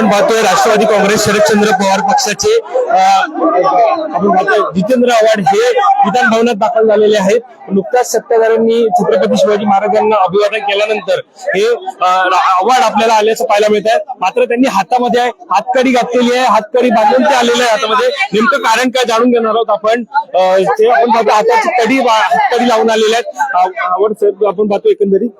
आपण पाहतोय राष्ट्रवादी काँग्रेस शरदचंद्र पवार पक्षाचे आपण पाहतोय जितेंद्र आव्हाड हे विधान भवनात दाखल झालेले आहेत. नुकताच सत्ताधाऱ्यांनी छत्रपती शिवाजी महाराजांना अभिवादन केल्यानंतर हे आव्हाड आपल्याला आल्याचं पाहायला मिळत आहे. मात्र त्यांनी हातामध्ये हातकडी घातलेली आहे, हातकडी बांधून ते आलेले आहे. हातामध्ये नेमकं कारण काय जाणून घेणार आहोत आपण. ते आपण पाहतो हाताची हातकडी लावून आलेले आहेत. आव्हाड साहेब आपण पाहतो एकंदरीत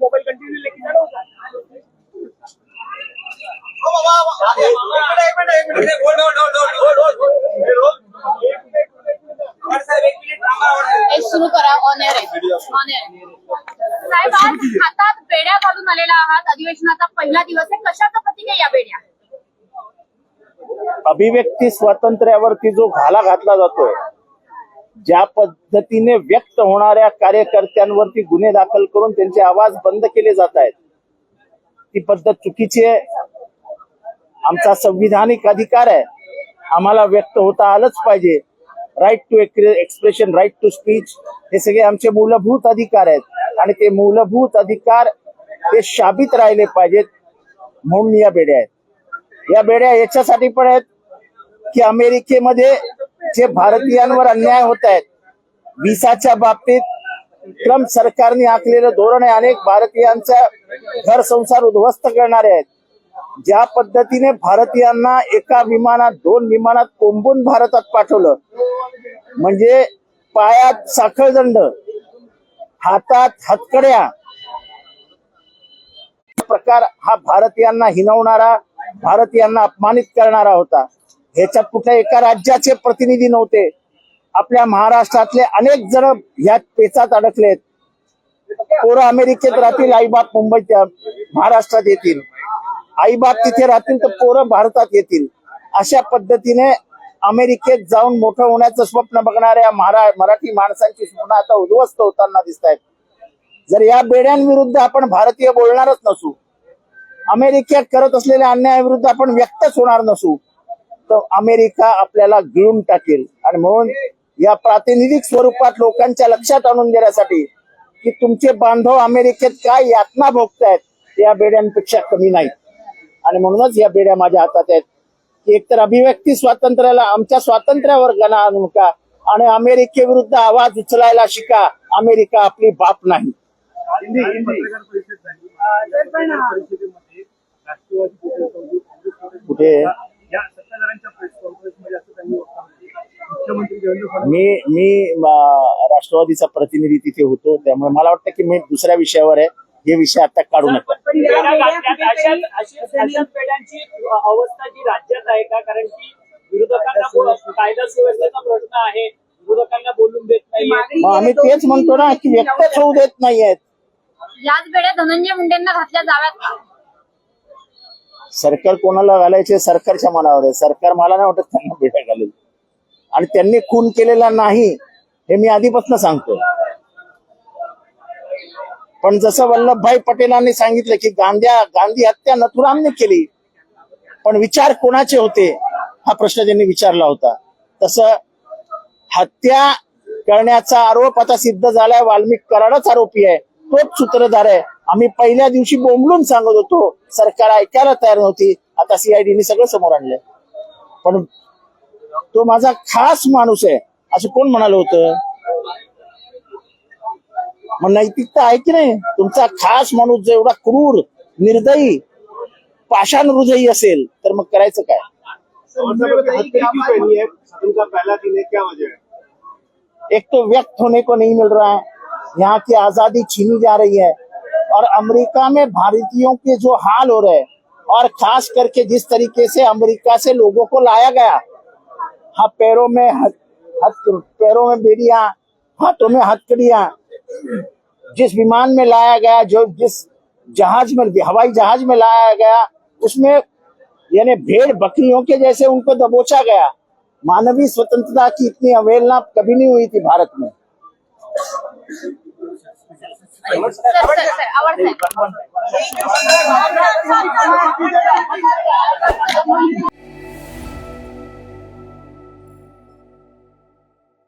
मोबाइल कंटिन्यू लेके जाना होगा. सुरू करा. ऑन एअर साहेब, आज हातात बेड्या घालून आलेला आहात. अधिवेशनाचा पहिला दिवस आहे. कशाचं प्रतीक आहे या बेड्या? अभिव्यक्ती स्वातंत्र्यावरती जो घाला घातला जातोय, ज्या पद्धतीने व्यक्त होणाऱ्या कार्यकर्त्यांवरती गुन्हे दाखल करून त्यांचे आवाज बंद केले जात आहेत, ती पद्धत चुकीची आहे. आमचा संविधानिक अधिकार आहे, आम्हाला व्यक्त होता आलंच पाहिजे. Right to expression, right to speech, हे सगळे आमचे मूलभूत अधिकार आहेत आणि ते मूलभूत अधिकार हे शाबित राहिले पाहिजेत. म्हणून या बेड्या आहेत. या बेड्या याच्यासाठी पण आहेत की अमेरिकेमध्ये जे भारतीयांवर अन्याय होत आहेत, व्हिसाच्या बाबतीत ट्रम्प सरकारने आखलेलं धोरण आहे, अनेक भारतीयांचा घर संसार उद्ध्वस्त करणारे आहेत. ज्या पद्धतीने भारतीयांना एका विमानात 2 विमानात कोंबून भारतात पाठवलं, म्हणजे पायात साखळदंड, हातात हतकड्या, प्रकार हा भारतीयांना हिणवणारा, भारतीयांना अपमानित करणारा होता. ह्याच्यात कुठल्या एका राज्याचे प्रतिनिधी नव्हते. आपल्या महाराष्ट्रातले अनेक जण ह्या पेचात अडकलेत. पोरं अमेरिकेत राहतील, आईबाप मुंबईत महाराष्ट्रात येतील. आईबाप तिथे राहतील तर पोरं भारतात येतील. अशा पद्धतीने अमेरिकेत जाऊन मोठं होण्याचं स्वप्न बघणाऱ्या मराठी माणसांची स्वप्न आता उद्ध्वस्त होताना दिसत आहेत. जर या बेड्यांविरुद्ध आपण भारतीय बोलणारच नसू, अमेरिकेत करत असलेल्या अन्यायाविरुद्ध आपण व्यक्तच होणार नसू, तर अमेरिका आपल्याला गिळून टाकेल. आणि म्हणून या प्रातिनिधिक स्वरूपात लोकांच्या लक्षात आणून देण्यासाठी की तुमचे बांधव अमेरिकेत काय यातना भोगतायत, या बेड्यांपेक्षा कमी नाहीत. आणि म्हणूनच या बेड्या माझ्या हातात आहेत की एकतर अभिव्यक्ती स्वातंत्र्याला, आमच्या स्वातंत्र्यावर गणा आणू नका आणि अमेरिकेविरुद्ध आवाज उचलायला शिका. अमेरिका आपली बाप नाही. कुठे मी राष्ट्रवादीचा प्रतिनिधी तिथे होतो, त्यामुळे मला वाटतं की मी दुसऱ्या विषयावर आहे. हे विषय आता काढू नका. अवस्था जी राज्यात आहे का? कारण की विरोधकांना कायदा सुव्यवस्थेचा प्रश्न आहे, विरोधकांना बोलून देत नाही. आम्ही तेच म्हणतो ना की व्यक्तच होऊ देत नाहीयेत. याच बेड्या धनंजय मुंडेंना घातल्या जाव्यात का? सरकार कोणाला घालायचे सरकारच्या मनावर आहे. सरकार मला नाही वाटत त्यांना बेड्या घालेल. आणि त्यांनी खून केलेला नाही हे मी आधीपासून सांगतो. पण जसं वल्लभभाई पटेलांनी सांगितलं की गांधी हत्या नथुरामने केली, पण विचार कोणाचे होते हा प्रश्न त्यांनी विचारला होता. तसं हत्या करण्याचा आरोप आता सिद्ध झालाय. वाल्मिक कराडच आरोपी आहे, तोच सूत्रधार आहे. आम्ही पहिल्या दिवशी बोंबलून सांगत होतो, सरकार ऐकायला तयार नव्हती. आता सीआयडीने सगळं समोर आणलंय. पण तो माझा खास माणूस आहे असं कोण म्हणाल होतं? मग नैतिकता आहे की नाही? तुमचा खास माणूस जर एवढा क्रूर, निर्दयी, पाषाण हृदयी असेल तर मग करायचं काय? एक तो व्यक्त होने को नहीं मिल रहा है, यहाँ की आजादी छीनी जा रही है, और अमेरिका में भारतीयों के जो हाल हो रहे हैं, और खास करके जिस तरीके से अमेरिका से लोगों को लाया गया, हाँ, पैरों में बेड़ियां, हाथों में हथकड़ियां, जिस विमान में लाया गया, जो जिस जहाज में, हवाई जहाज में लाया गया, उसमें यानी भेड़ बकरियों के जैसे उनको दबोचा गया. मानवीय स्वतंत्रता की इतनी अवहेलना कभी नहीं हुई थी भारत में. सर,